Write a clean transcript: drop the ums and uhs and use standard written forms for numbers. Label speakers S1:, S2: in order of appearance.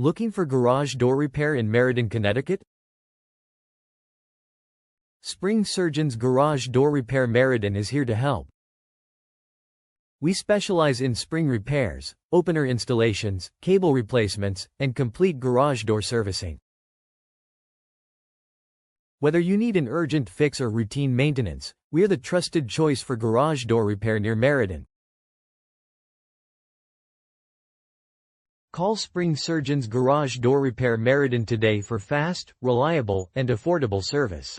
S1: Looking for garage door repair in Meriden, Connecticut? Spring Surgeon's Garage Door Repair Meriden is here to help. We specialize in spring repairs, opener installations, cable replacements, and complete garage door servicing. Whether you need an urgent fix or routine maintenance, we are the trusted choice for garage door repair near Meriden. Call Spring Surgeon's Garage Door Repair Meriden today for fast, reliable, and affordable service.